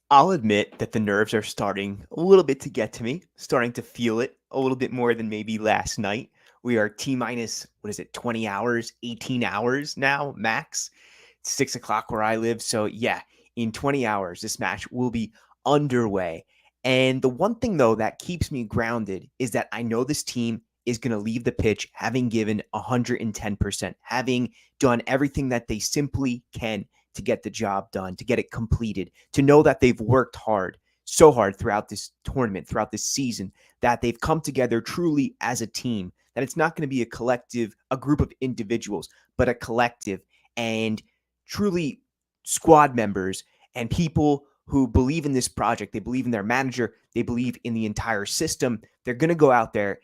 I'll admit that the nerves are starting a little bit to get to me, starting to feel it a little bit more than maybe last night. We are T minus, what is it, 20 hours, 18 hours now, max. It's 6 o'clock where I live. So, yeah, in 20 hours, this match will be underway. And the one thing, though, that keeps me grounded is that I know this team is going to leave the pitch having given 110%, having done everything that they simply can to get the job done, to get it completed, to know that they've worked hard, so hard throughout this tournament, throughout this season, that they've come together truly as a team, that it's not going to be a collective, a group of individuals, but a collective and truly squad members and people who believe in this project. They believe in their manager. They believe in the entire system. They're going to go out there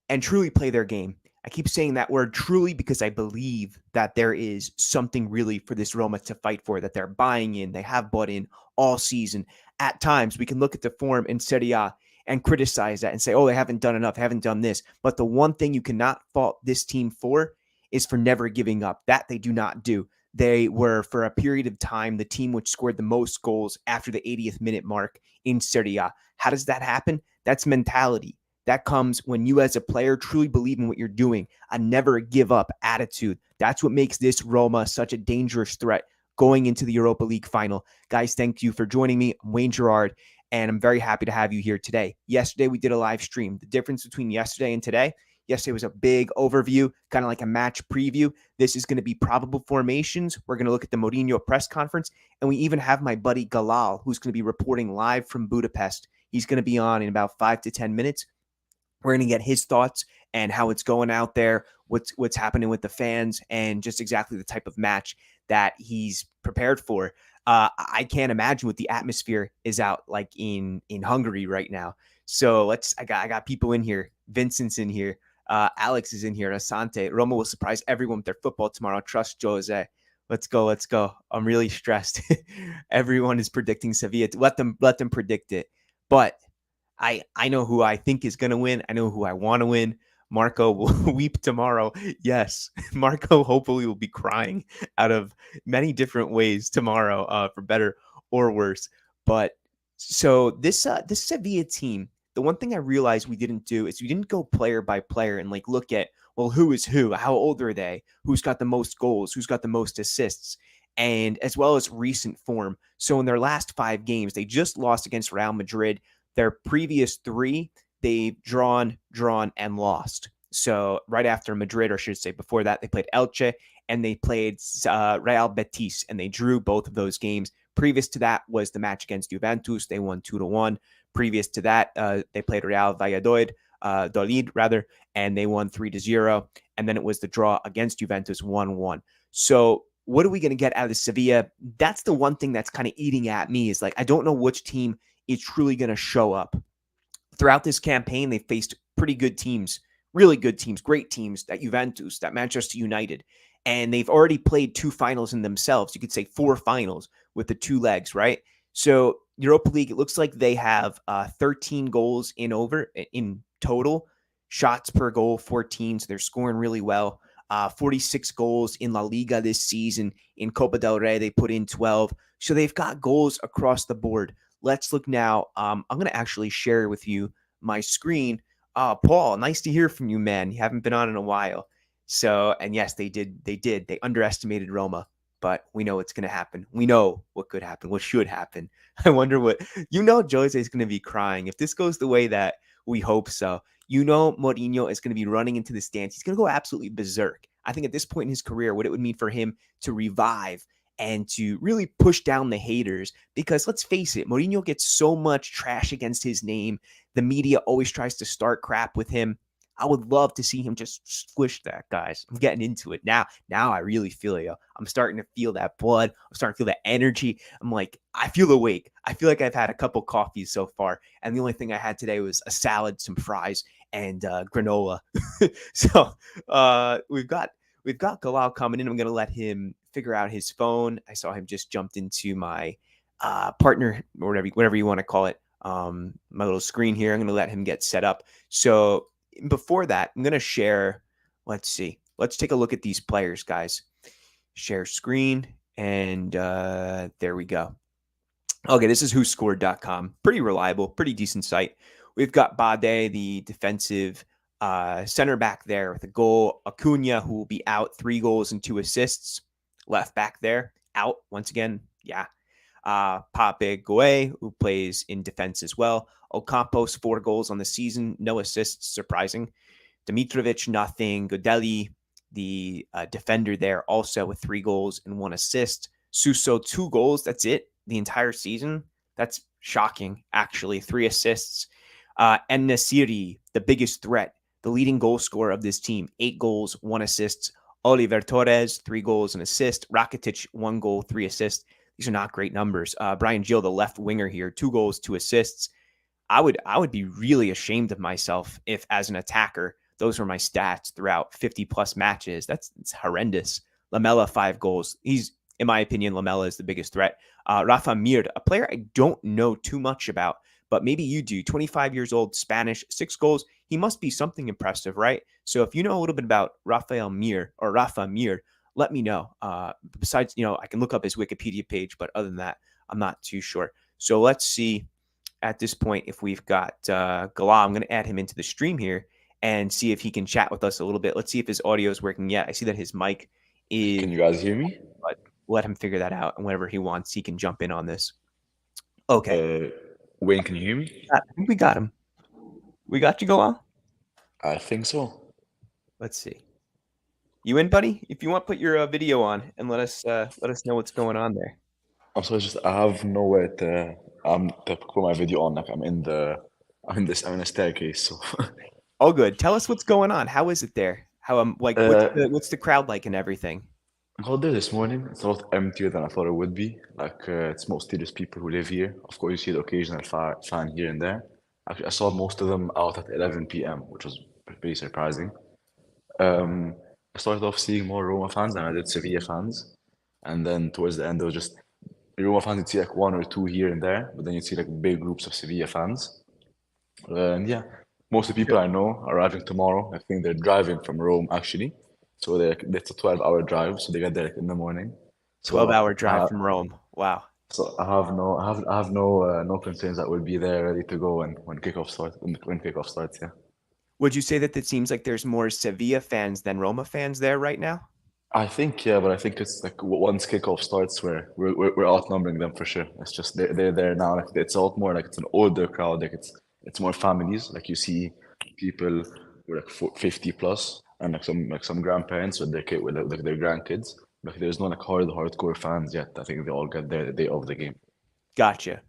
and truly play their game. I keep saying that word truly because I believe that there is something really for this Roma to fight for, that they're buying in. They have bought in all season. At times, we can look at the form in Serie A and criticize that and say, oh, they haven't done enough, haven't done this. But the one thing you cannot fault this team for is for never giving up. That they do not do. They were, for a period of time, the team which scored the most goals after the 80th minute mark in Serie A. How does that happen? That's mentality. That comes when you as a player truly believe in what you're doing, a never give up attitude. That's what makes this Roma such a dangerous threat going into the Europa League final. Guys, thank you for joining me. I'm Wayne Gerard, and I'm very happy to have you here today. Yesterday, we did a live stream. The difference between yesterday and today, yesterday was a big overview, kind of like a match preview. This is going to be probable formations. We're going to look at the Mourinho press conference, and we even have my buddy Galal, who's going to be reporting live from Budapest. He's going to be on in about 5 to 10 minutes. We're going to get his thoughts and how it's going out there, what's happening with the fans, and just exactly the type of match that he's prepared for. I can't imagine what the atmosphere is out like in Hungary right now. So I got people in here. Vincent's in here. Alex is in here. Asante. Roma will surprise everyone with their football tomorrow. Trust Jose. Let's go. Let's go. I'm really stressed. Everyone is predicting Sevilla. Let them predict it. But I know who I think is going to win. I know who I want to win. Marco will weep tomorrow. Yes, Marco hopefully will be crying out of many different ways tomorrow, for better or worse. But so this Sevilla team, the one thing I realized we didn't do is we didn't go player by player and like look at, well, who is who, how old are they, who's got the most goals, who's got the most assists, and as well as recent form. So in their last 5 games, they just lost against Real Madrid. Their previous 3, they've drawn, and lost. So right after Madrid, or I should say before that, they played Elche and they played Real Betis, and they drew both of those games. Previous to that was the match against Juventus. They won 2-1. Previous to that, they played Real Valladolid, and they won 3-0. And then it was the draw against Juventus 1-1. So what are we going to get out of Sevilla? That's the one thing that's kind of eating at me, is like, I don't know which team is truly going to show up. Throughout this campaign, they faced pretty good teams, really good teams, great teams, that Juventus, that Manchester United, and they've already played 2 finals in themselves. You could say 4 finals with the 2 legs, right? So Europa League, it looks like they have 13 goals in total, shots per goal 14, so they're scoring really well. 46 goals in La Liga this season. In Copa del Rey, they put in 12. So they've got goals across the board. Let's look now. I'm going to actually share with you my screen. Paul, nice to hear from you, man. You haven't been on in a while. So, and yes, they did. They underestimated Roma, but we know what's going to happen. We know what could happen, what should happen. I wonder what, Jose is going to be crying. If this goes the way that we hope so, Mourinho is going to be running into the stands. He's going to go absolutely berserk. I think at this point in his career, what it would mean for him to revive and to really push down the haters, because let's face it, Mourinho gets so much trash against his name. The media always tries to start crap with him. I would love to see him just squish that, guys. I'm getting into it now. Now I really feel it. I'm starting to feel that blood. I'm starting to feel that energy. I'm like, I feel awake. I feel like I've had a couple coffees so far, and the only thing I had today was a salad, some fries, and granola. So we've got Galal coming in. I'm going to let him figure out his phone. I saw him just jumped into my partner, or whatever you want to call it, my little screen here. I'm going to let him get set up. So before that, I'm going to share. Let's see. Let's take a look at these players, guys. Share screen, and there we go. Okay, this is whoscored.com. Pretty reliable, pretty decent site. We've got Bade, the defensive center back there with a goal. Acuna, who will be out, 3 goals and 2 assists. Left back there, out once again. Yeah. Pape Gueye, who plays in defense as well. Ocampos, 4 goals on the season, no assists, surprising. Dimitrovic, nothing. Godeli, the defender there, also with 3 goals and 1 assist. Suso, 2 goals. That's it the entire season. That's shocking, actually. 3 assists. En Nasiri, the biggest threat, the leading goal scorer of this team, 8 goals, 1 assist. Oliver Torres, 3 goals and assist. Rakitic, 1 goal, 3 assists. These are not great numbers. Brian Gill, the left winger here, 2 goals, 2 assists. I would be really ashamed of myself if, as an attacker, those were my stats throughout 50 plus matches. It's horrendous. Lamela, 5 goals. He's, in my opinion, Lamela is the biggest threat. Rafa Mir, a player I don't know too much about, but maybe you do. 25 years old, Spanish, 6 goals. He must be something impressive, right? So if you know a little bit about Rafa Mir, let me know. Besides, I can look up his Wikipedia page, but other than that, I'm not too sure. So let's see at this point if we've got Gala. I'm going to add him into the stream here and see if he can chat with us a little bit. Let's see if his audio is working yet. I see that his mic is. Can you guys hear me? But let him figure that out, and whenever he wants, he can jump in on this. Okay. Wayne, can you hear me? I think we got him. We got you, Gala? I think so. Let's see. You in, buddy? If you want, put your video on and let us know what's going on there. I'm sorry, just I have nowhere to put my video on. Like I'm in a staircase. So All good. Tell us what's going on. How is it there? How what's the crowd like and everything? I got there this morning. It's a lot emptier than I thought it would be. Like it's mostly just people who live here. Of course, you see the occasional fan here and there. Actually, I saw most of them out at 11 p.m., which was pretty surprising. I started off seeing more Roma fans than I did Sevilla fans, and then towards the end, there was just Roma fans. You'd see like 1 or 2 here and there, but then you'd see like big groups of Sevilla fans. And yeah, most of the people I know are arriving tomorrow. I think they're driving from Rome actually, so it's a 12-hour drive, so they get there in the morning. 12-hour drive from Rome. Wow. So I have no concerns that we'll be there ready to go when kickoff starts. When kickoff starts, yeah. Would you say that it seems like there's more Sevilla fans than Roma fans there right now? I think yeah, but I think it's like once kickoff starts, we're outnumbering them for sure. It's just they're there now. Like it's a lot more like it's an older crowd. Like it's more families. Like you see people who are like 50 plus and like some grandparents with their kid with like their grandkids. Like there's no like hardcore fans yet. I think they all get there the day of the game. Gotcha.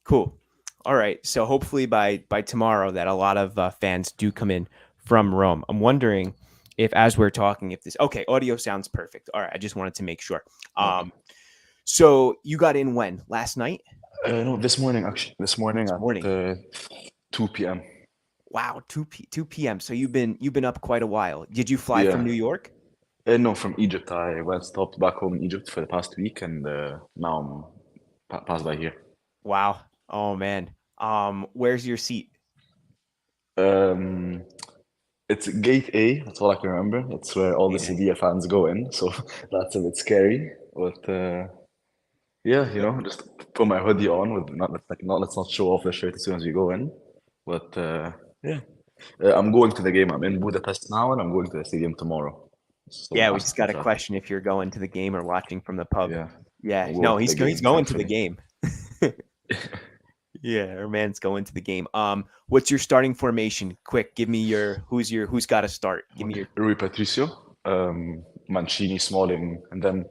Cool. All right. So hopefully by tomorrow that a lot of fans do come in from Rome. I'm wondering if, as we're talking, if this audio sounds perfect. All right. I just wanted to make sure. So you got in when? Last night? No, this morning actually. This morning at 2 p.m. Wow, 2 p.m. So you've been up quite a while. Did you fly from New York? No, from Egypt. I stopped back home in Egypt for the past week, and now I'm passed by here. Wow. Oh man. Where's your seat? It's gate A. That's all I can remember. It's where all the Sevilla fans go in. So that's a bit scary. But yeah, just put my hoodie on with let's not show off the shirt as soon as we go in. But yeah, I'm going to the game. I'm in Budapest now, and I'm going to the stadium tomorrow. So yeah, we just got a question if you're going to the game or watching from the pub. Yeah. No, he's going to the game. Yeah, our man's going to the game. What's your starting formation? Quick, give me who's got to start. Give me your Rui Patricio, Mancini, Smalling, and then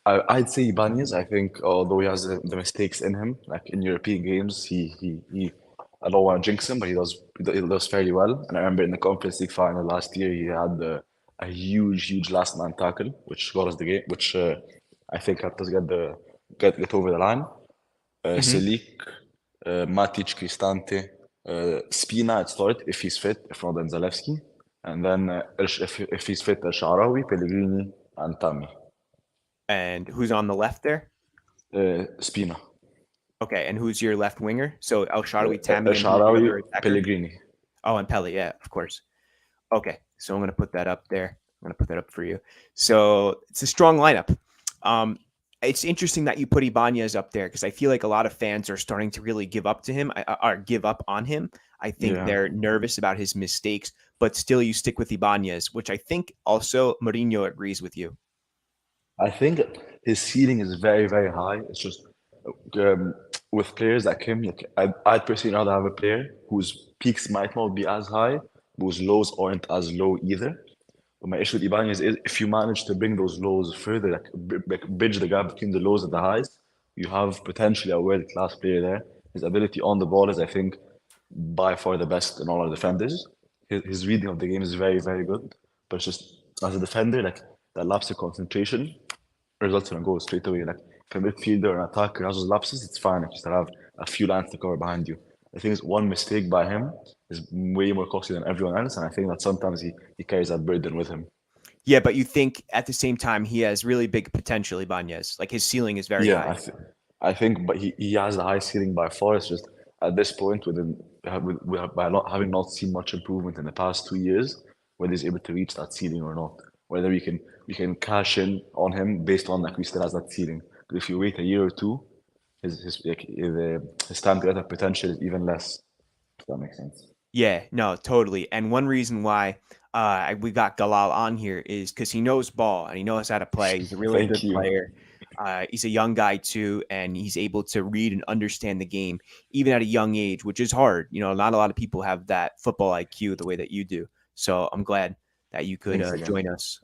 I'd say Ibanez. I think although he has the mistakes in him, like in European games, he I don't want to jinx him, but he does fairly well. And I remember in the Conference League final last year, he had a huge last man tackle, which got us the game, which I think helped us get over the line. Selic, Matic, Cristante, Spina at start if he's fit, if not then Zalewski, and then if he's fit, El Shaarawy, Pellegrini, and Tammy. And who's on the left there? Spina. Okay, and who's your left winger? So El Shaarawy, Tammy, El Shaarawy, Pellegrini. Oh, and Pele, yeah, of course. Okay, so I'm going to put that up there. I'm going to put that up for you. So it's a strong lineup. It's interesting that you put Ibanez up there because I feel like a lot of fans are starting to really give up to him or give up on him. I think Yeah. they're nervous about his mistakes, but still you stick with Ibanez, which I think also Mourinho agrees with you. I think his ceiling is very, very high. It's just um, with players like him, like I'd personally rather have a player whose peaks might not be as high, whose lows aren't as low either. But my issue with Ibanez is if you manage to bring those lows further, like bridge the gap between the lows and the highs, you have potentially a world-class player there. His ability on the ball is, I think, by far the best in all our defenders. His reading of the game is very, very good. But it's just as a defender, like that lapse of concentration results in a goal straight away. Like if a midfielder or an attacker has those lapses, it's fine. Like, just to have a few lines to cover behind you. I think it's one mistake by him is way more costly than everyone else, and I think that sometimes he carries that burden with him. Yeah, but you think at the same time he has really big potential, Ibanez. Like his ceiling is very Yeah, high. I think, but he has the high ceiling by far. It's just at this point, by not having not seen much improvement in the past 2 years, whether he's able to reach that ceiling or not, whether we can cash in on him based on like we still has that ceiling. But if you wait a year or two, his time to get that potential is even less. If that makes sense. Yeah, no, totally. And one reason why we got Galal on here is because he knows ball and he knows how to play. He's a really Thank good you. player. He's a young guy too, and he's able to read and understand the game even at a young age, which is hard. You know, not a lot of people have that football IQ the way that you do. So I'm glad that you could Thanks again. join us.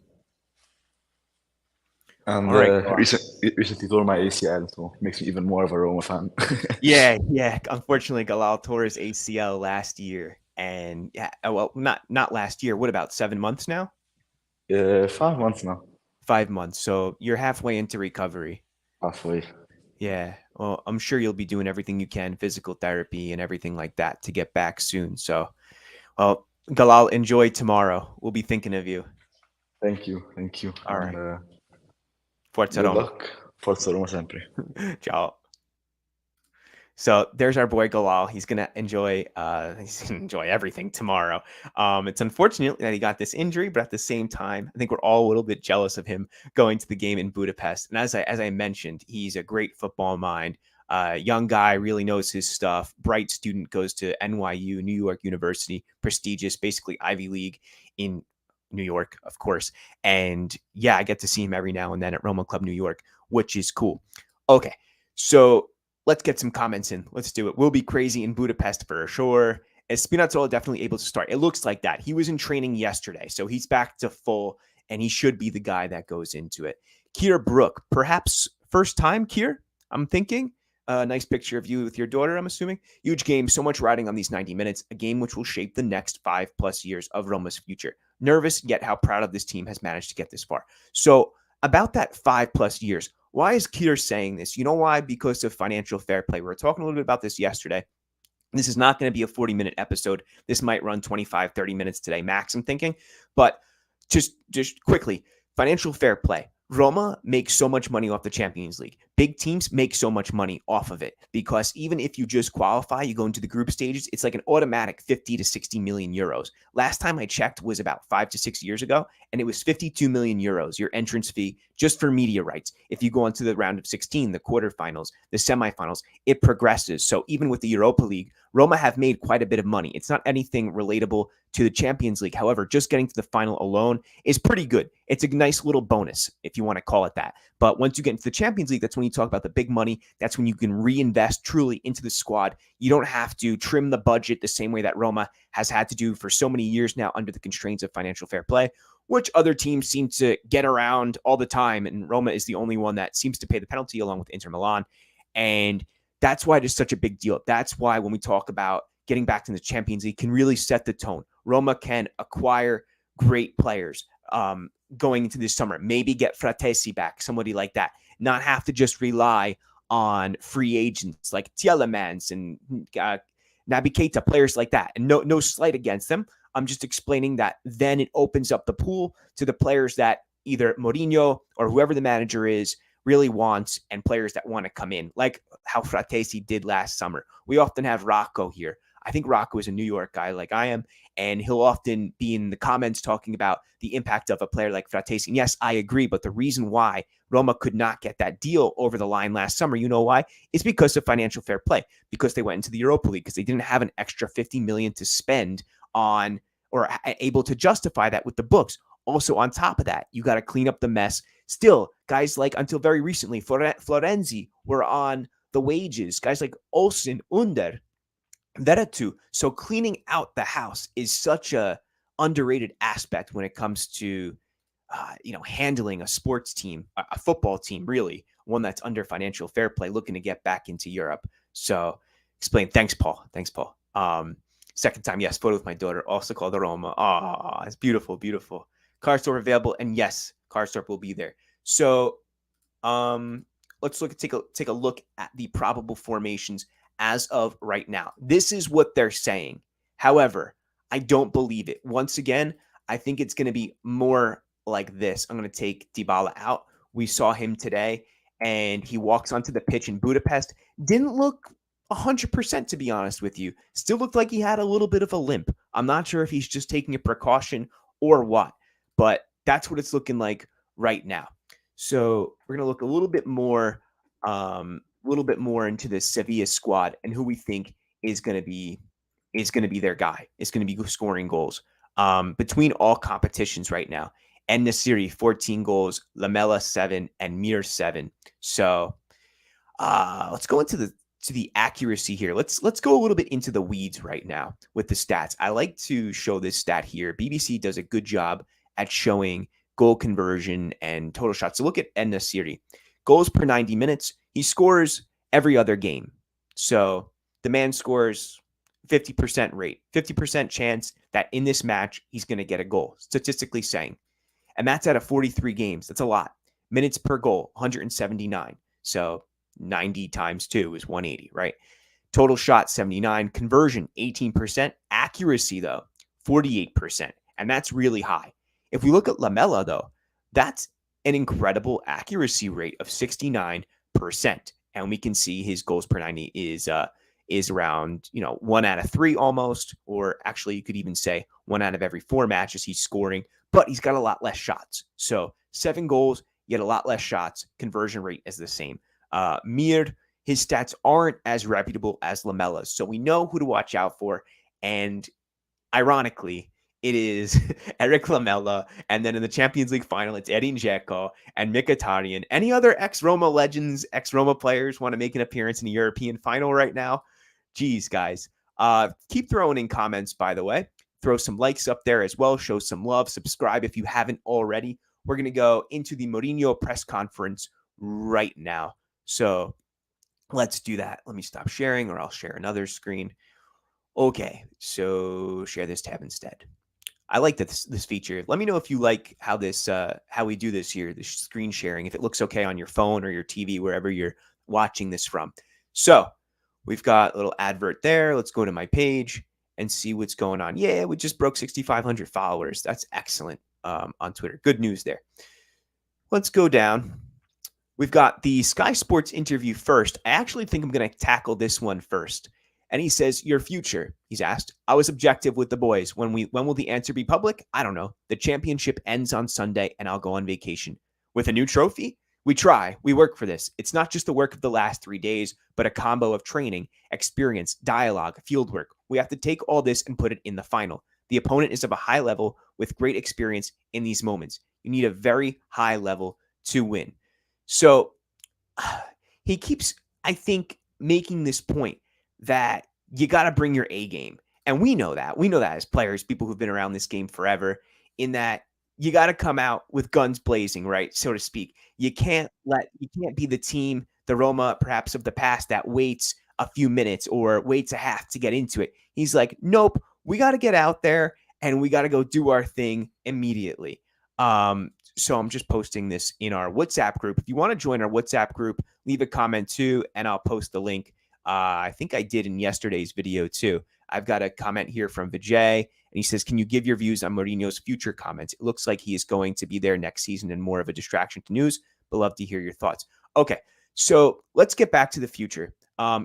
And All right, Galal. recently tore my ACL, so makes me even more of a Roma fan. Yeah, yeah. Unfortunately, Galal tore his ACL last year, and yeah, well, not last year. What about 7 months now? 5 months now, 5 months. So you're halfway into recovery. halfway. Yeah. Well, I'm sure you'll be doing everything you can, physical therapy and everything like that to get back soon. So, well, Galal, enjoy tomorrow. We'll be thinking of you. Thank you, All and right. Forza good Roma. luck. Forza Roma sempre. Ciao. So there's our boy Galal. He's gonna enjoy everything tomorrow. It's unfortunate that he got this injury, but at the same time, I think we're all a little bit jealous of him going to the game in Budapest. And as I mentioned, he's a great football mind. Young guy, really knows his stuff. Bright student, goes to NYU, New York University, prestigious, basically Ivy League in New York, of course. And yeah, I get to see him every now and then at Roma Club New York, which is cool. Okay, so let's get some comments in. Let's do it. We'll be crazy in Budapest for sure. Is Spinazzola definitely able to start? It looks like that. He was in training yesterday, so he's back to full, and he should be the guy that goes into it. Kier Brook, perhaps first time, Kier, I'm thinking. Nice picture of you with your daughter, I'm assuming. Huge game, so much riding on these 90 minutes, a game which will shape the next 5+ years of Roma's future. Nervous, yet how proud of this team has managed to get this far. So, about that 5+ years, why is Kier saying this? You know why? Because of financial fair play. We were talking a little bit about this yesterday. This is not going to be a 40-minute episode. This might run 25, 30 minutes today, max, I'm thinking. But just quickly, financial fair play. Roma makes so much money off the Champions League. Big teams make so much money off of it because even if you just qualify, you go into the group stages, it's like an automatic 50 to 60 million euros. Last time I checked was about 5 to 6 years ago, and it was 52 million euros, your entrance fee just for media rights. If you go on to the round of 16, the quarterfinals, the semifinals, it progresses. So even with the Europa League, Roma have made quite a bit of money. It's not anything relatable to the Champions League. However, just getting to the final alone is pretty good. It's a nice little bonus, if you want to call it that. But once you get into the Champions League, that's when you talk about the big money. That's when you can reinvest truly into the squad. You don't have to trim the budget the same way that Roma has had to do for so many years now under the constraints of financial fair play, which other teams seem to get around all the time. And Roma is the only one that seems to pay the penalty along with Inter Milan. And that's why it is such a big deal. That's why when we talk about getting back to the Champions League can really set the tone. Roma can acquire great players going into this summer. Maybe get Fratesi back, somebody like that. Not have to just rely on free agents like Tielemans and Naby Keita, players like that. And no slight against them. I'm just explaining that then it opens up the pool to the players that either Mourinho or whoever the manager is really wants and players that want to come in, like how Fratesi did last summer. We often have Rocco here. I think Rocco is a New York guy like I am, and he'll often be in the comments talking about the impact of a player like Fratesi. And yes, I agree, but the reason why Roma could not get that deal over the line last summer, you know why? It's because of financial fair play, because they went into the Europa League, because they didn't have an extra 50 million to spend on, or able to justify that with the books. Also, on top of that, you got to clean up the mess. Still, guys like until very recently, Florenzi were on the wages. Guys like Olsen, Under, Veretu. So cleaning out the house is such a underrated aspect when it comes to handling a sports team, a football team, really, one that's under financial fair play, looking to get back into Europe. So explain. Thanks, Paul. Thanks, Paul. Second time, yes, photo with my daughter, also called Roma. Oh, it's beautiful, beautiful. Karsdorp available, and yes, Karsdorp will be there. So let's take a look at the probable formations as of right now. This is what they're saying. However, I don't believe it. Once again, I think it's going to be more like this. I'm going to take Dybala out. We saw him today, and he walks onto the pitch in Budapest. Didn't look 100%, to be honest with you. Still looked like he had a little bit of a limp. I'm not sure if he's just taking a precaution or what, but that's what it's looking like right now. So we're going to look a little bit more into the Sevilla squad and who we think is going to be their guy. Is going to be scoring goals between all competitions right now. And Nasiri 14 goals, Lamela 7, and Mir 7. So let's go into the accuracy here. Let's go a little bit into the weeds right now with the stats. I like to show this stat here. BBC does a good job at showing goal conversion and total shots. So look at En-Nesyri. Goals per 90 minutes. He scores every other game. So the man scores 50% rate, 50% chance that in this match he's going to get a goal, statistically saying. And that's out of 43 games. That's a lot. Minutes per goal, 179. So 90 times 2 is 180, right? Total shot, 79. Conversion, 18%. Accuracy, though, 48%. And that's really high. If we look at Lamela, though, that's an incredible accuracy rate of 69%. And we can see his goals per 90 is around, 1 out of 3 almost, or actually you could even say 1 out of every 4 matches he's scoring, but he's got a lot less shots. So 7 goals, yet a lot less shots. Conversion rate is the same. Mir, his stats aren't as reputable as Lamela's, so we know who to watch out for. And ironically, it is Eric Lamela, and then in the Champions League final, it's Edin Dzeko and Mkhitaryan. Any other ex-Roma legends, ex-Roma players want to make an appearance in the European final right now? Geez, guys. Keep throwing in comments, by the way. Throw some likes up there as well. Show some love. Subscribe if you haven't already. We're going to go into the Mourinho press conference right now. So let's do that. Let me stop sharing, or I'll share another screen. Okay, so share this tab instead. I like this feature. Let me know if you like how we do this here, the screen sharing, if it looks okay on your phone or your TV, wherever you're watching this from. So we've got a little advert there. Let's go to my page and see what's going on. Yeah, we just broke 6,500 followers. That's excellent on Twitter. Good news there. Let's go down. We've got the Sky Sports interview first. I actually think I'm going to tackle this one first. And he says, your future, he's asked. I was objective with the boys. When will the answer be public? I don't know. The championship ends on Sunday and I'll go on vacation. With a new trophy? We try. We work for this. It's not just the work of the last 3 days, but a combo of training, experience, dialogue, fieldwork. We have to take all this and put it in the final. The opponent is of a high level with great experience in these moments. You need a very high level to win. So he keeps, I think, making this point that you got to bring your A game. And we know that. We know that as players, people who've been around this game forever, in that you got to come out with guns blazing, right? So to speak. You can't be the team, the Roma perhaps of the past, that waits a few minutes or waits a half to get into it. He's like, nope, we got to get out there and we got to go do our thing immediately. So I'm just posting this in our WhatsApp group. If you want to join our WhatsApp group, leave a comment too, and I'll post the link. I think I did in yesterday's video too. I've got a comment here from Vijay, and he says, can you give your views on Mourinho's future comments? It looks like he is going to be there next season and more of a distraction to news, but love to hear your thoughts. Okay, so let's get back to the future.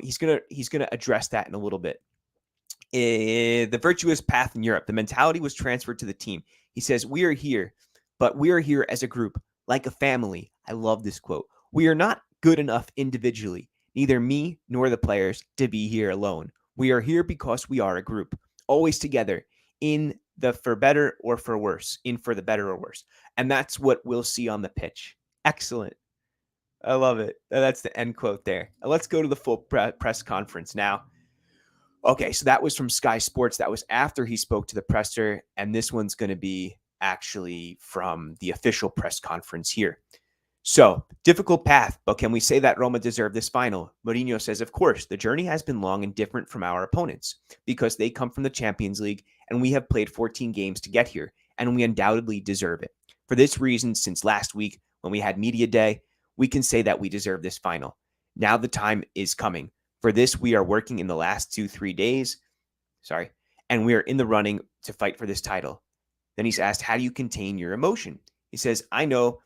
He's gonna address that in a little bit. The virtuous path in Europe. The mentality was transferred to the team. He says, we are here, but we are here as a group, like a family. I love this quote. We are not good enough individually, neither me nor the players, to be here alone. We are here because we are a group, always together, in the for better or for worse, in for the better or worse. And that's what we'll see on the pitch. Excellent. I love it. That's the end quote there. Let's go to the full press conference now. Okay, so that was from Sky Sports. That was after he spoke to the presser, and this one's going to be actually from the official press conference here. So, difficult path, but can we say that Roma deserved this final? Mourinho says, of course, the journey has been long and different from our opponents because they come from the Champions League and we have played 14 games to get here, and we undoubtedly deserve it. For this reason, since last week when we had media day, we can say that we deserve this final. Now the time is coming. For this, we are working in the last 2-3 days. And we are in the running to fight for this title. Then he's asked, how do you contain your emotion? He says, I know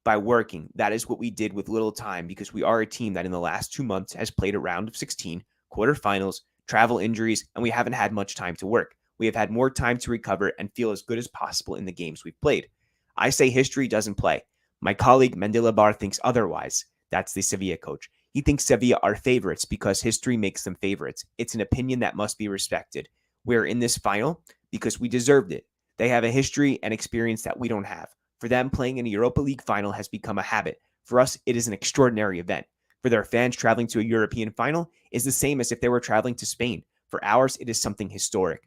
by working. That is what we did with little time because we are a team that in the last 2 months has played a round of 16, quarterfinals, travel injuries, and we haven't had much time to work. We have had more time to recover and feel as good as possible in the games we've played. I say history doesn't play. My colleague Mendilibar thinks otherwise. That's the Sevilla coach. He thinks Sevilla are favorites because history makes them favorites. It's an opinion that must be respected. We're in this final because we deserved it. They have a history and experience that we don't have. For them, playing in a Europa League final has become a habit. For us, it is an extraordinary event. For their fans, traveling to a European final is the same as if they were traveling to Spain. For ours, it is something historic.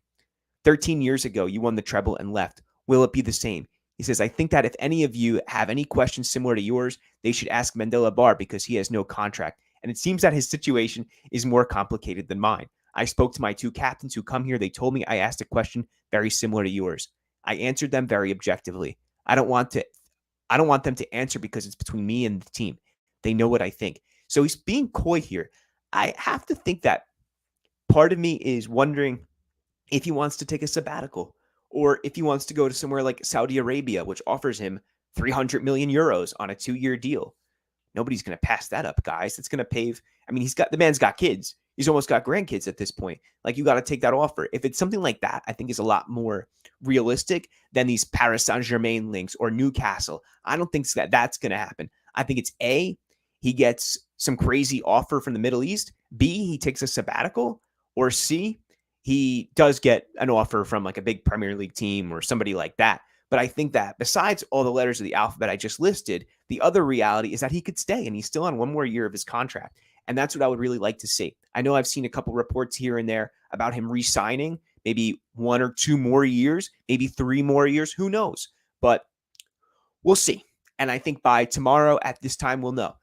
13 years ago, you won the treble and left. Will it be the same? He says, I think that if any of you have any questions similar to yours, they should ask Mendela Bar because he has no contract. And it seems that his situation is more complicated than mine. I spoke to my 2 captains who come here. They told me I asked a question very similar to yours. I answered them very objectively. I don't want them to answer because it's between me and the team. They know what I think. So he's being coy here. I have to think that part of me is wondering if he wants to take a sabbatical or if he wants to go to somewhere like Saudi Arabia, which offers him 300 million euros on a 2-year deal. Nobody's going to pass that up, guys. It's going to pave. I mean, the man's got kids. He's almost got grandkids at this point. Like, you got to take that offer. If it's something like that, I think is a lot more realistic than these Paris Saint-Germain links or Newcastle. I don't think that that's going to happen. I think it's A, he gets some crazy offer from the Middle East. B, he takes a sabbatical. Or C, he does get an offer from like a big Premier League team or somebody like that. But I think that besides all the letters of the alphabet I just listed, the other reality is that he could stay and he's still on one more year of his contract. And that's what I would really like to see. I know I've seen a couple reports here and there about him re-signing maybe 1 or 2 more years, maybe 3 more years. Who knows? But we'll see. And I think by tomorrow at this time, we'll know.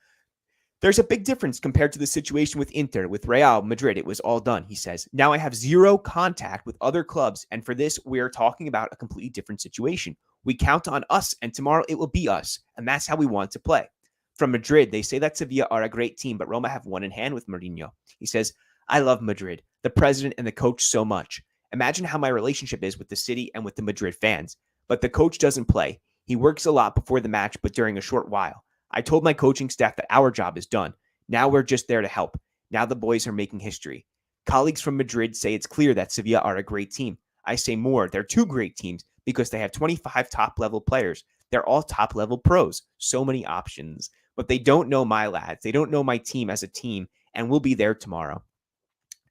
There's a big difference compared to the situation with Inter, with Real Madrid. It was all done, he says. Now I have zero contact with other clubs, and for this, we're talking about a completely different situation. We count on us, and tomorrow it will be us, and that's how we want to play. From Madrid, they say that Sevilla are a great team, but Roma have one in hand with Mourinho. He says, I love Madrid, the president and the coach so much. Imagine how my relationship is with the city and with the Madrid fans. But the coach doesn't play. He works a lot before the match, but during a short while. I told my coaching staff that our job is done. Now we're just there to help. Now the boys are making history. Colleagues from Madrid say it's clear that Sevilla are a great team. I say more. They're 2 great teams because they have 25 top-level players. They're all top-level pros. So many options. But they don't know my lads. They don't know my team as a team, and we'll be there tomorrow.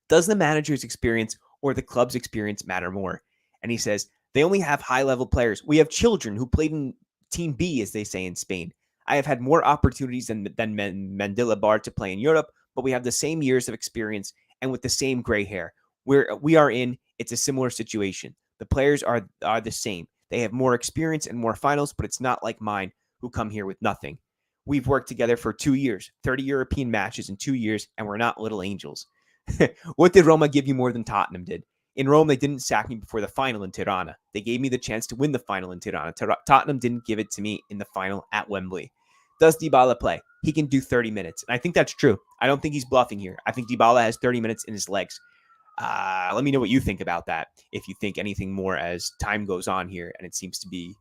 Does the manager's experience or the club's experience matter more? And he says, they only have high-level players. We have children who played in Team B, as they say in Spain. I have had more opportunities than Mendila Bar to play in Europe, but we have the same years of experience and with the same gray hair. It's a similar situation. The players are the same. They have more experience and more finals, but it's not like mine who come here with nothing. We've worked together for 2 years, 30 European matches in 2 years, and we're not little angels. What did Roma give you more than Tottenham did? In Rome, they didn't sack me before the final in Tirana. They gave me the chance to win the final in Tirana. Tottenham didn't give it to me in the final at Wembley. Does Dybala play? He can do 30 minutes. And I think that's true. I don't think he's bluffing here. I think Dybala has 30 minutes in his legs. Let me know what you think about that. If you think anything more as time goes on here, and it seems to be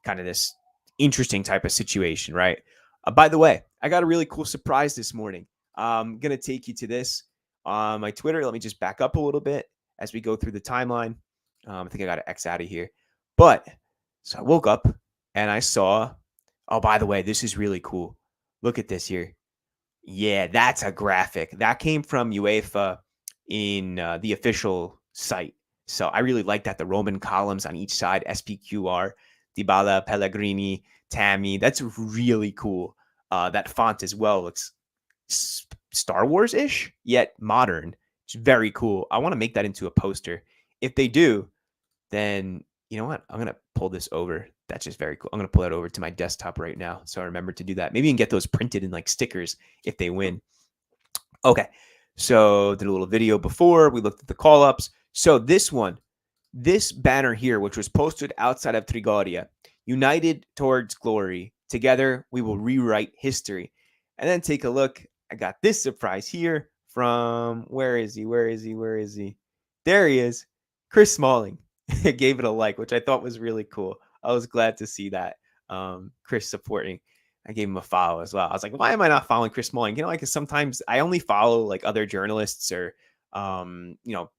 kind of this interesting type of situation, right? By the way, I got a really cool surprise this morning. I'm going to take you to this on my Twitter. Let me just back up a little bit. as we go through the timeline. I think I got to X out of here. But so I woke up and I saw, oh, by the way, this is really cool. Look at this here. Yeah, that's a graphic. That came from UEFA in the official site. So I really like that. The Roman columns on each side, SPQR, Dybala, Pellegrini, Tammy. That's really cool. That font as well looks Star Wars-ish, yet modern. It's very cool. I want to make that into a poster. If they do, then you know what? I'm going to pull this over. That's just very cool. I'm going to pull that over to my desktop right now. So I remember to do that. Maybe you can get those printed in like stickers if they win. Okay. So did a little video before. We looked at the call-ups. So this banner here, which was posted outside of Trigoria, united towards glory. Together, we will rewrite history. And then take a look. I got this surprise here from, where is he? There he is. Chris Smalling gave it a like, which I thought was really cool. I was glad to see that. Chris supporting. I gave him a follow as well. I was like, why am I not following Chris Smalling? Because sometimes I only follow like other journalists or,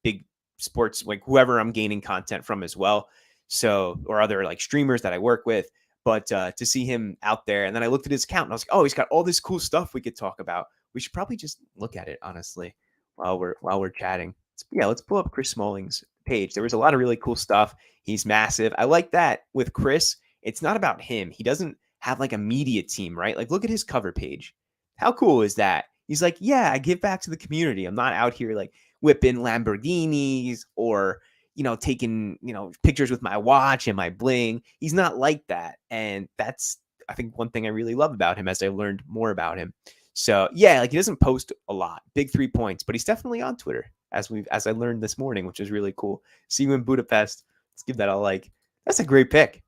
big sports, like whoever I'm gaining content from as well. So, or other like streamers that I work with. But to see him out there, and then I looked at his account and I was like, oh, he's got all this cool stuff we could talk about. We should probably just look at it honestly while we're chatting. Let's pull up Chris Smalling's page. There was a lot of really cool stuff. He's massive. I like that with Chris. It's not about him. He doesn't have like a media team, right? Like look at his cover page. How cool is that? He's like, yeah, I give back to the community. I'm not out here like whipping Lamborghinis or taking, pictures with my watch and my bling. He's not like that. And that's, I think, one thing I really love about him as I learned more about him. So yeah, like he doesn't post a lot, big 3 points, but he's definitely on Twitter as I learned this morning, which is really cool. See you in Budapest. Let's give that a like. That's a great pick.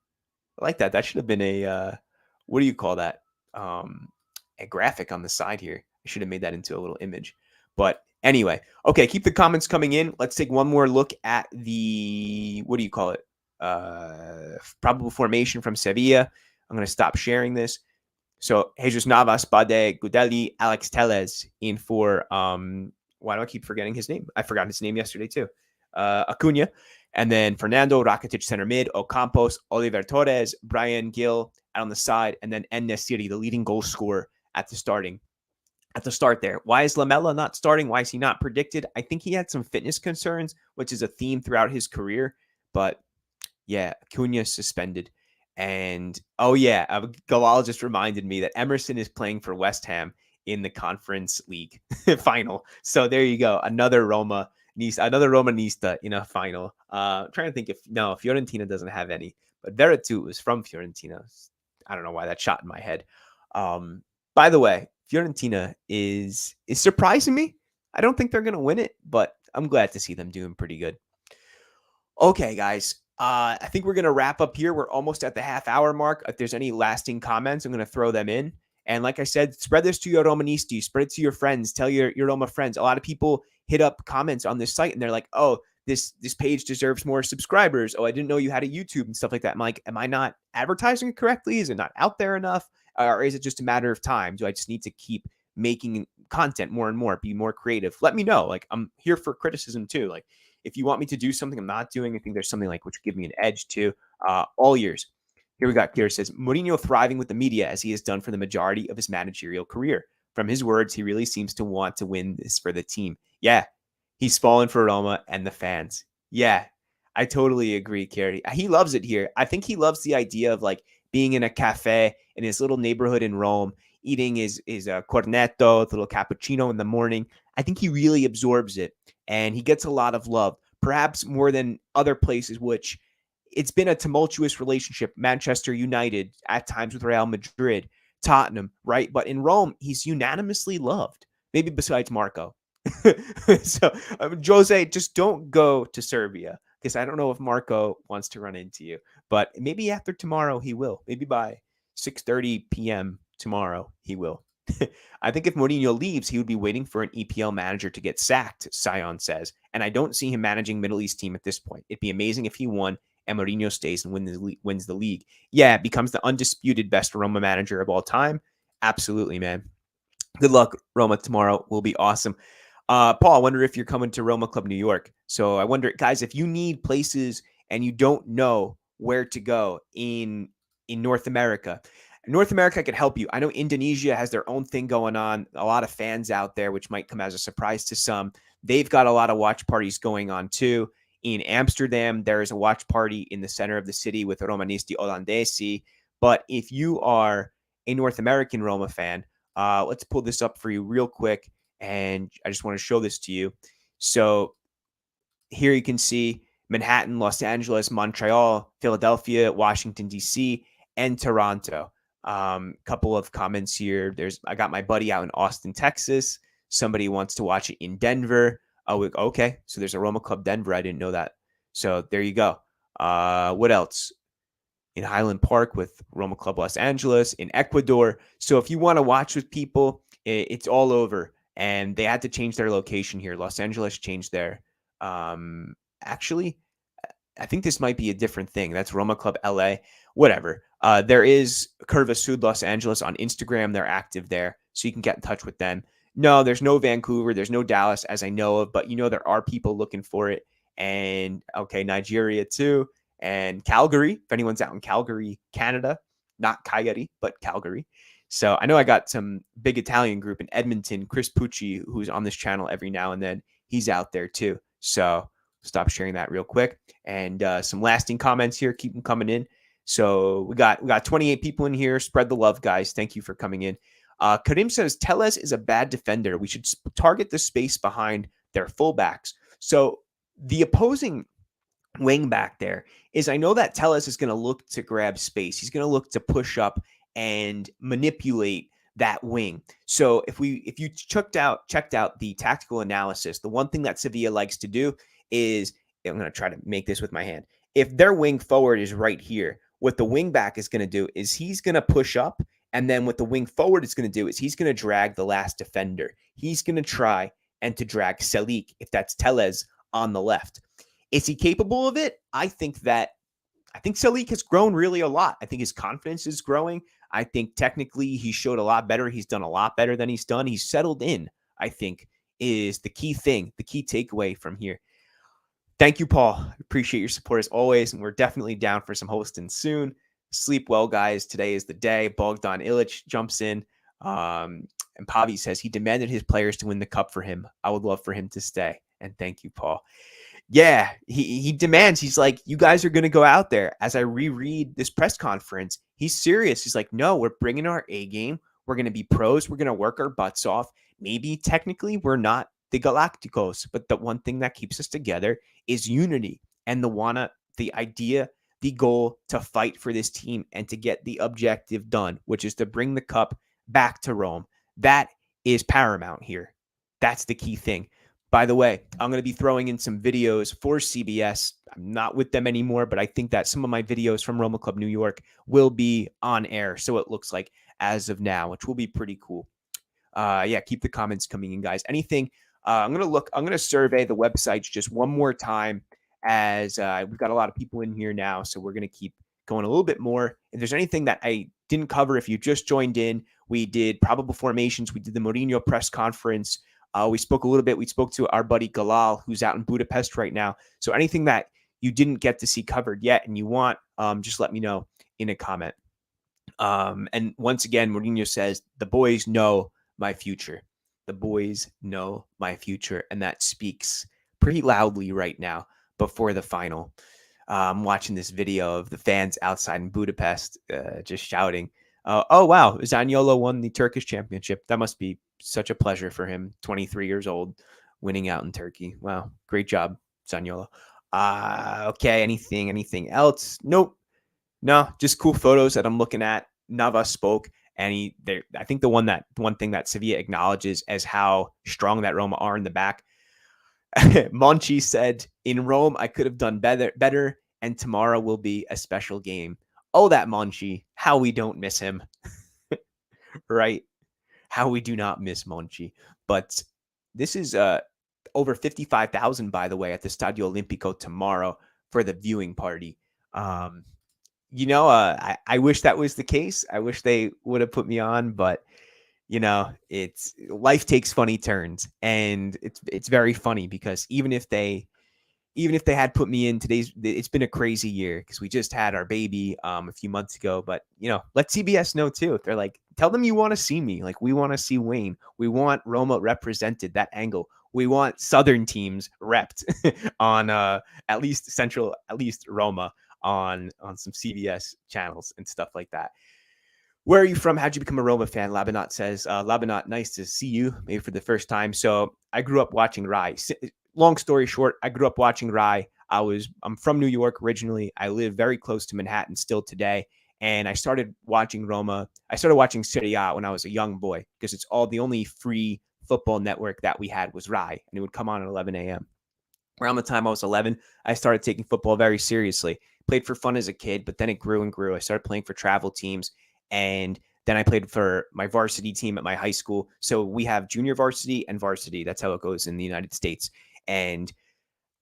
I like that. That should have been a, what do you call that? A graphic on the side here. I should have made that into a little image. But anyway, okay, keep the comments coming in. Let's take one more look at the, what do you call it? Probable formation from Sevilla. I'm going to stop sharing this. So Jesus Navas, Bade, Gudeli, Alex Tellez in for, why do I keep forgetting his name? I forgot his name yesterday too. Acuna. And then Fernando, Rakitic center mid, Ocampos, Oliver Torres, Brian Gill out on the side, and then En-Nesyri, the leading goal scorer at the start there. Why is Lamela not starting? Why is he not predicted? I think he had some fitness concerns, which is a theme throughout his career. But yeah, Acuna suspended. And oh yeah, Galal just reminded me that Emerson is playing for West Ham in the Conference League final. So there you go. Another Romanista in a final. I'm trying to think if Fiorentina doesn't have any, but Veretout was from Fiorentina. I don't know why that shot in my head. By the way, Fiorentina is surprising me. I don't think they're going to win it, but I'm glad to see them doing pretty good. Okay, guys. I think we're going to wrap up here. We're almost at the half-hour mark. If there's any lasting comments, I'm going to throw them in. And like I said, spread this to your Romanisti. Spread it to your friends. Tell your Roma friends. A lot of people hit up comments on this site, and they're like, oh, this page deserves more subscribers. Oh, I didn't know you had a YouTube and stuff like that. I'm like, am I not advertising it correctly? Is it not out there enough? Or is it just a matter of time? Do I just need to keep making content more and more, be more creative? Let me know. Like, I'm here for criticism too. Like, if you want me to do something I'm not doing, I think there's something like which would give me an edge too. All years. Here we got Kier says, Mourinho thriving with the media as he has done for the majority of his managerial career. From his words, he really seems to want to win this for the team. Yeah, he's fallen for Roma and the fans. Yeah, I totally agree, Kerry. He loves it here. I think he loves the idea of like being in a cafe in his little neighborhood in Rome, eating his cornetto, the little cappuccino in the morning. I think he really absorbs it, and he gets a lot of love, perhaps more than other places, which it's been a tumultuous relationship. Manchester United, at times with Real Madrid, Tottenham, right? But in Rome, he's unanimously loved, maybe besides Marco. So, Jose, just don't go to Serbia because I don't know if Marco wants to run into you. But maybe after tomorrow, he will. Maybe by 6:30 p.m. tomorrow, he will. I think if Mourinho leaves, he would be waiting for an EPL manager to get sacked, Sion says. And I don't see him managing Middle East team at this point. It'd be amazing if he won and Mourinho stays and wins the league. Yeah, becomes the undisputed best Roma manager of all time. Absolutely, man. Good luck, Roma, tomorrow will be awesome. Paul, I wonder if you're coming to Roma Club New York. So I wonder, guys, if you need places and you don't know where to go in North America. North America could help you. I know Indonesia has their own thing going on. A lot of fans out there, which might come as a surprise to some. They've got a lot of watch parties going on too. In Amsterdam, there is a watch party in the center of the city with Romanisti Olandesi. But if you are a North American Roma fan, let's pull this up for you real quick. And I just want to show this to you. So here you can see Manhattan, Los Angeles, Montreal, Philadelphia, Washington, D.C., and Toronto. Couple of comments here. I got my buddy out in Austin, Texas. Somebody wants to watch it in Denver. Oh, okay. So there's a Roma Club Denver. I didn't know that. So there you go. What else? In Highland Park with Roma Club Los Angeles, in Ecuador. So if you want to watch with people, it's all over. And they had to change their location here. Los Angeles changed their actually, I think this might be a different thing. That's Roma Club LA, whatever. There is Curva Sud Los Angeles on Instagram. They're active there, so you can get in touch with them. No, there's no Vancouver. There's no Dallas, as I know of, but there are people looking for it. And okay, Nigeria too, and Calgary. If anyone's out in Calgary, Canada, not Calgary, but Calgary. So I know I got some big Italian group in Edmonton, Chris Pucci, who's on this channel every now and then. He's out there too. So stop sharing that real quick. And some lasting comments here. Keep them coming in. So we got 28 people in here. Spread the love, guys. Thank you for coming in. Karim says, Telles is a bad defender. We should target the space behind their fullbacks. So the opposing wing back there is, I know that Telles is going to look to grab space. He's going to look to push up and manipulate that wing. So if you checked out the tactical analysis, the one thing that Sevilla likes to do is, I'm going to try to make this with my hand. If their wing forward is right here, what the wing back is going to do is he's going to push up, and then what the wing forward is going to do is he's going to drag the last defender. He's going to try and to drag Salik, if that's Telles, on the left. Is he capable of it? I think Salik has grown really a lot. I think his confidence is growing. I think technically he showed a lot better. He's done a lot better than he's done. He's settled in, I think, is the key thing, the key takeaway from here. Thank you, Paul. Appreciate your support as always. And we're definitely down for some hosting soon. Sleep well, guys. Today is the day. Bogdan Ilic jumps in. And Pavi says he demanded his players to win the cup for him. I would love for him to stay. And thank you, Paul. Yeah, he demands. He's like, you guys are going to go out there. As I reread this press conference, he's serious. He's like, no, we're bringing our A game. We're going to be pros. We're going to work our butts off. Maybe technically we're not the Galacticos, but the one thing that keeps us together is unity and the idea, the goal to fight for this team and to get the objective done, which is to bring the cup back to Rome. That is paramount here. That's the key thing. By the way, I'm going to be throwing in some videos for CBS. I'm not with them anymore, but I think that some of my videos from Roma Club New York will be on air. So it looks like as of now, which will be pretty cool. Yeah, keep the comments coming in, guys. Anything, I'm going to survey the websites just one more time, as we've got a lot of people in here now. So we're going to keep going a little bit more. If there's anything that I didn't cover, if you just joined in, we did probable formations. We did the Mourinho press conference. We spoke a little bit. We spoke to our buddy Galal, who's out in Budapest right now. So anything that you didn't get to see covered yet and you want, just let me know in a comment. And once again, Mourinho says, the boys know my future. The boys know my future. And that speaks pretty loudly right now before the final. I'm watching this video of the fans outside in Budapest just shouting, oh, wow, Zaniolo won the Turkish championship. That must be such a pleasure for him. 23 years old, winning out in Turkey. Wow, great job, Zaniolo. Okay, anything else? Nope. No, just cool photos that I'm looking at. Navas spoke, and I think the one thing that Sevilla acknowledges as how strong that Roma are in the back. Monchi said, in Rome, I could have done better, and tomorrow will be a special game. Oh, that Monchi, how we don't miss him. Right? How we do not miss Monchi. But this is over 55,000, by the way, at the Stadio Olimpico tomorrow for the viewing party. I wish that was the case. I wish they would have put me on, but it's life takes funny turns, and it's very funny because even if they had put me in today's, it's been a crazy year because we just had our baby a few months ago. But let CBS know too. If they're like, tell them you want to see me. Like, we want to see Wayne. We want Roma represented, that angle. We want Southern teams repped on at least Central, at least Roma on some CBS channels and stuff like that. Where are you from? How'd you become a Roma fan? Labanat says, Labanat, nice to see you, maybe for the first time. So I grew up watching Rai. Long story short, I grew up watching Rai. I'm from New York originally. I live very close to Manhattan still today. And I started watching Roma. I started watching Serie A when I was a young boy because it's the only free football network that we had was Rai, and it would come on at 11 a.m. Around the time I was 11, I started taking football very seriously. Played for fun as a kid, but then it grew and grew. I started playing for travel teams, and then I played for my varsity team at my high school. So we have junior varsity and varsity. That's how it goes in the United States. And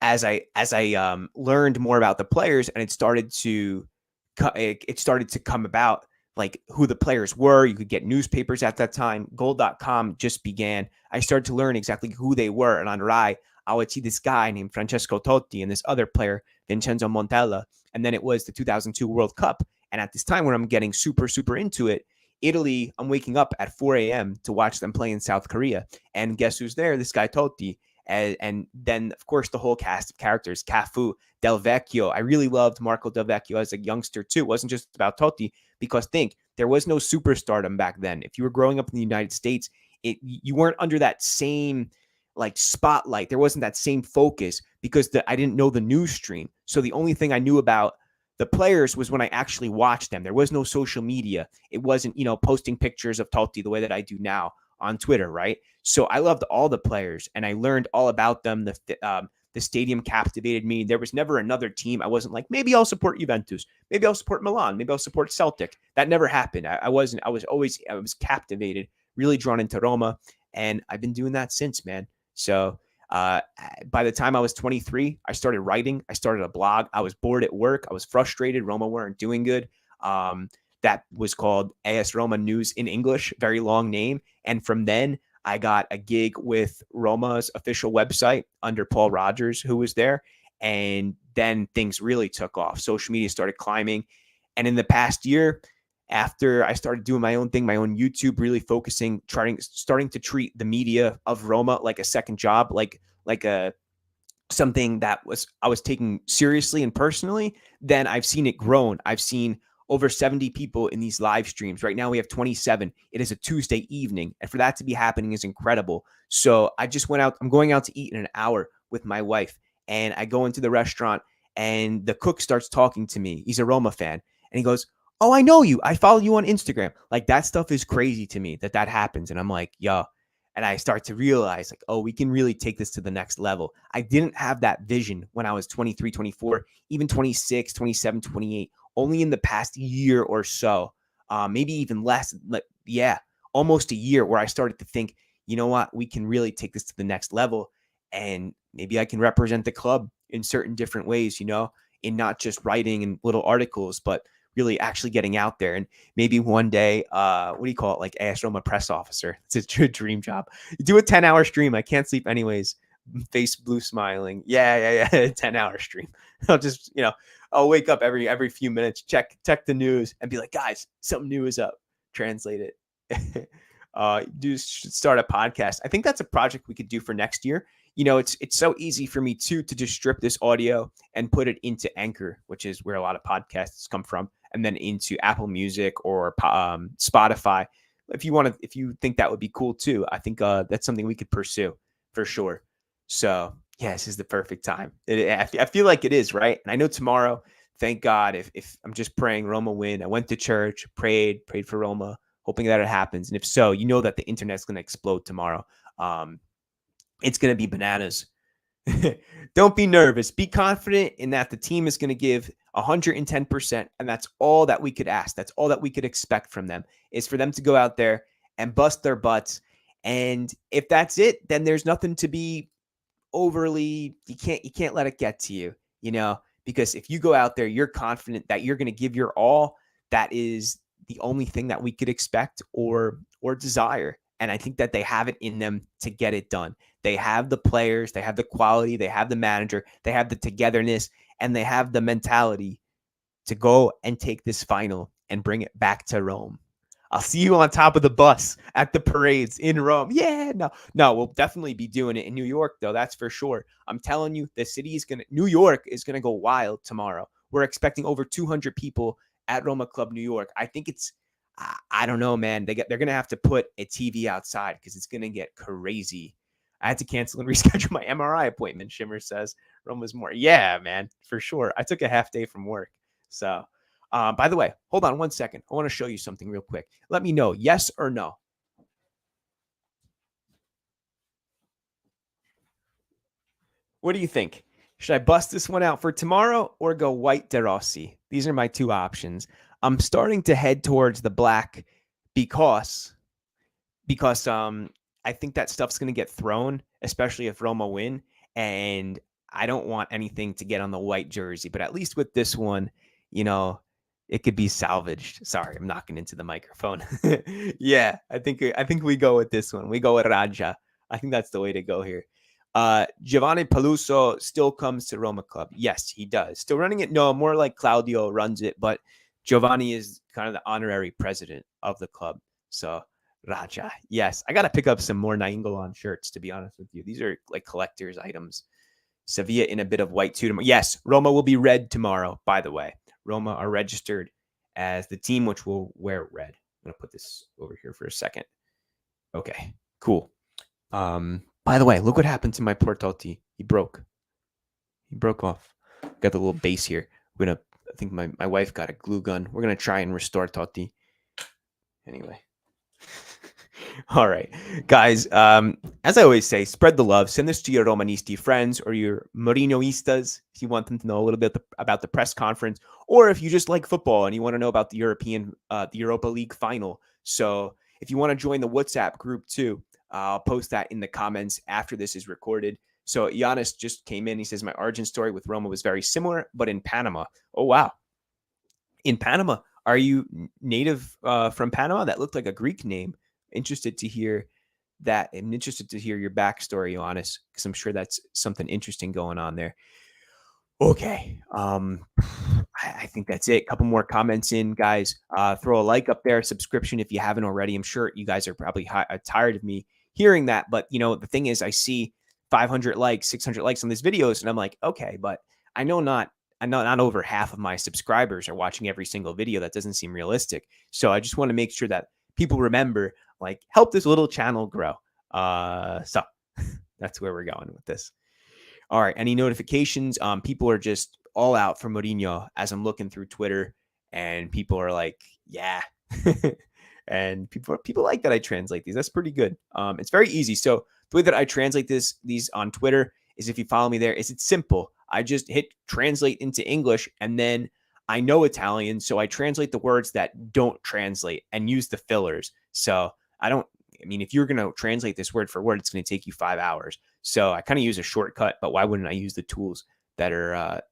as I learned more about the players, and it started to come about, like, who the players were. You could get newspapers at that time. Goal.com just began. I started to learn exactly who they were. And on Rai, I would see this guy named Francesco Totti and this other player, Vincenzo Montella. And then it was the 2002 World Cup. And at this time when I'm getting super, super into it, Italy, I'm waking up at 4 a.m. to watch them play in South Korea. And guess who's there? This guy Totti. And then, of course, the whole cast of characters, Cafu, Del Vecchio. I really loved Marco Del Vecchio as a youngster, too. It wasn't just about Totti, because there was no superstardom back then. If you were growing up in the United States, you weren't under that same like spotlight. There wasn't that same focus because I didn't know the news stream. So the only thing I knew about the players was when I actually watched them. There was no social media. It wasn't, posting pictures of Totti the way that I do now on Twitter, right? So I loved all the players and I learned all about them. The stadium captivated me. There was never another team. I wasn't like, maybe I'll support Juventus. Maybe I'll support Milan. Maybe I'll support Celtic. That never happened. I was captivated, really drawn into Roma. And I've been doing that since, man. So by the time I was 23, I started writing. I started a blog. I was bored at work. I was frustrated. Roma weren't doing good. That was called AS Roma News in English, very long name. And from then, I got a gig with Roma's official website under Paul Rogers, who was there. And then things really took off. Social media started climbing. And in the past year, after I started doing my own thing, my own YouTube, really focusing, starting to treat the media of Roma like a second job, like something that I was taking seriously and personally, then I've seen it grown. I've seen over 70 people in these live streams. Right now we have 27. It is a Tuesday evening. And for that to be happening is incredible. So I just went out. I'm going out to eat in an hour with my wife. And I go into the restaurant and the cook starts talking to me. He's a Roma fan. And he goes, "Oh, I know you. I follow you on Instagram." Like, that stuff is crazy to me that happens. And I'm like, yo. And I start to realize, like, oh, we can really take this to the next level. I didn't have that vision when I was 23, 24, even 26, 27, 28. Only in the past year or so, maybe even less, almost a year, where I started to think, you know what, we can really take this to the next level. And maybe I can represent the club in certain different ways, in not just writing and little articles, but really actually getting out there. And maybe one day, what do you call it? Like AS Roma press officer. It's a true dream job. Do a 10-hour stream. I can't sleep anyways. Face blue smiling. Yeah. 10-hour stream. I'll just, I'll wake up every few minutes, check the news and be like, guys, something new is up. Translate it. Start a podcast. I think that's a project we could do for next year. It's so easy for me to just strip this audio and put it into Anchor, which is where a lot of podcasts come from, and then into Apple Music or Spotify. If you think that would be cool too, I think that's something we could pursue for sure. So yeah, this is the perfect time. I feel like it is, right? And I know tomorrow, thank God, if I'm just praying Roma win. I went to church, prayed for Roma, hoping that it happens. And if so, that the internet's going to explode tomorrow. It's going to be bananas. Don't be nervous. Be confident in that the team is going to give 110%. And that's all that we could ask. That's all that we could expect from them, is for them to go out there and bust their butts. And if that's it, then there's nothing to be overly, you can't let it get to you, because if you go out there, you're confident that you're going to give your all. That is the only thing that we could expect or desire. And I think that they have it in them to get it done. They have the players, they have the quality, they have the manager, they have the togetherness, and they have the mentality to go and take this final and bring it back to Rome. I'll see you on top of the bus at the parades in Rome. Yeah, no, we'll definitely be doing it in New York, though. That's for sure. I'm telling you, New York is gonna go wild tomorrow. We're expecting over 200 people at Roma Club New York. I think I don't know, man. They're gonna have to put a TV outside because it's gonna get crazy. I had to cancel and reschedule my MRI appointment. Shimmer says Roma's more. Yeah, man, for sure. I took a half day from work, so. By the way, hold on 1 second. I want to show you something real quick. Let me know, yes or no. What do you think? Should I bust this one out for tomorrow or go white De Rossi? These are my two options. I'm starting to head towards the black because I think that stuff's going to get thrown, especially if Roma win, and I don't want anything to get on the white jersey. But at least with this one, you know, it could be salvaged. Sorry, I'm knocking into the microphone. Yeah, I think we go with this one. We go with Raja. I think that's the way to go here. Giovanni Peluso still comes to Roma Club. Yes, he does. Still running it? No, more like Claudio runs it, but Giovanni is kind of the honorary president of the club. So Raja. Yes. I got to pick up some more Nainggolan shirts, to be honest with you. These are like collector's items. Sevilla in a bit of white too tomorrow. Yes, Roma will be red tomorrow, by the way. Roma are registered as the team which will wear red. I'm going to put this over here for a second. Okay, cool. By the way, look what happened to my poor Totti. He broke off. Got the little base here. I think my wife got a glue gun. We're going to try and restore Totti. Anyway. All right, guys. As I always say, spread the love. Send this to your Romanisti friends or your Mourinhoistas if you want them to know a little bit about the press conference, or if you just like football and you want to know about the the Europa League final. So if you want to join the WhatsApp group too, I'll post that in the comments after this is recorded. So Giannis just came in. He says my origin story with Roma was very similar, but in Panama. Oh wow, in Panama. Are you native from Panama? That looked like a Greek name. Interested to hear that. I'm interested to hear your backstory, Honest, because I'm sure that's something interesting going on there. Okay. I think that's it. A couple more comments in, guys. Throw a like up there, subscription if you haven't already. I'm sure you guys are probably tired of me hearing that, but the thing is, I see 500 likes, 600 likes on these videos, and I'm like, okay, but I know not over half of my subscribers are watching every single video. That doesn't seem realistic. So I just want to make sure that people remember, like, help this little channel grow. So that's where we're going with this. All right. Any notifications? People are just all out for Mourinho as I'm looking through Twitter, and people are like, yeah. And people like that I translate these. That's pretty good. It's very easy. So the way that I translate these on Twitter is, if you follow me there, it's simple. I just hit translate into English, and then I know Italian, so I translate the words that don't translate and use the fillers. So if you're going to translate this word for word, it's going to take you 5 hours. So I kind of use a shortcut, but why wouldn't I use the tools that are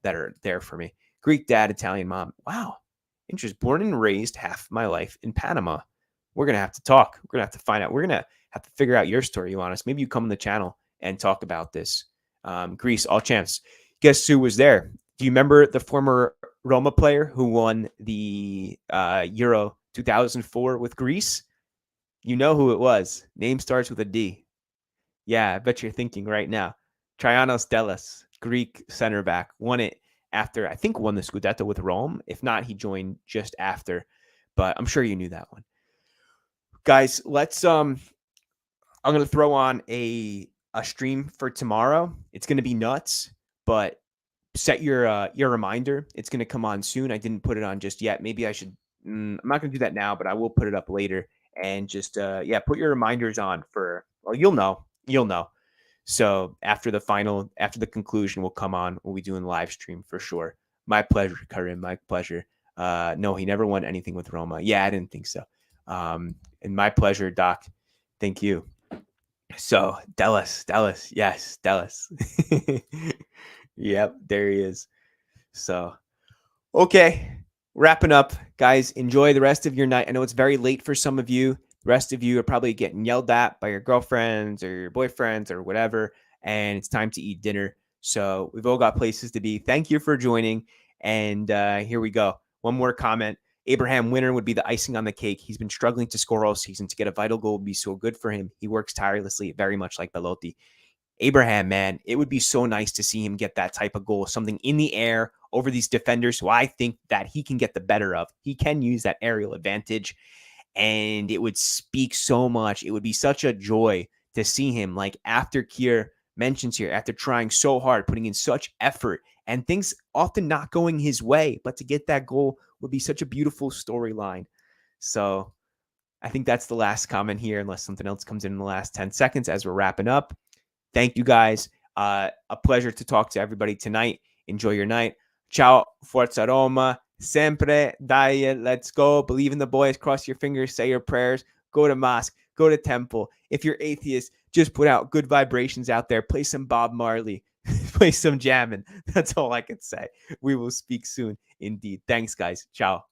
there for me? Greek dad, Italian mom. Wow. Interesting. Born and raised half my life in Panama. We're going to have to talk. We're going to have to find out. We're going to have to figure out your story, you honest. Maybe you come on the channel and talk about this. Greece, all champs. Guess who was there? Do you remember the former Roma player who won the Euro 2004 with Greece? You know who it was. Name starts with a D. Yeah, I bet you're thinking right now. Trianos Delis, Greek center back, won it after, I think, won the Scudetto with Rome. If not, he joined just after. But I'm sure you knew that one. Guys, I'm going to throw on a stream for tomorrow. It's going to be nuts, but set your reminder. It's going to come on soon. I didn't put it on just yet. Maybe I should. I'm not going to do that now, but I will put it up later. And just put your reminders on for. Well, you'll know. So after the conclusion, we'll come on. We'll be doing live stream for sure. My pleasure, Karim. My pleasure. No, he never won anything with Roma. Yeah, I didn't think so. And my pleasure, Doc. Thank you. So Dallas, yes, Dallas. Yep, there he is. So, okay. wrapping up, guys. Enjoy the rest of your night. I know it's very late for some of you. The rest of you are probably getting yelled at by your girlfriends or your boyfriends or whatever, and it's time to eat dinner. So we've all got places to be. Thank you for joining. And here we go. One more comment. Abraham Winter would be the icing on the cake. He's been struggling to score all season. To get a vital goal would be so good for him. He works tirelessly, very much like Belotti. Abraham, man, it would be so nice to see him get that type of goal, something in the air over these defenders who I think that he can get the better of. He can use that aerial advantage, and it would speak so much. It would be such a joy to see him, like after Kier mentions here, after trying so hard, putting in such effort, and things often not going his way, but to get that goal would be such a beautiful storyline. So I think that's the last comment here, unless something else comes in the last 10 seconds as we're wrapping up. Thank you guys. A pleasure to talk to everybody tonight. Enjoy your night. Ciao, Forza Roma. Sempre, dai, let's go. Believe in the boys. Cross your fingers. Say your prayers. Go to mosque. Go to temple. If you're atheist, just put out good vibrations out there. Play some Bob Marley. Play some jamming. That's all I can say. We will speak soon. Indeed. Thanks, guys. Ciao.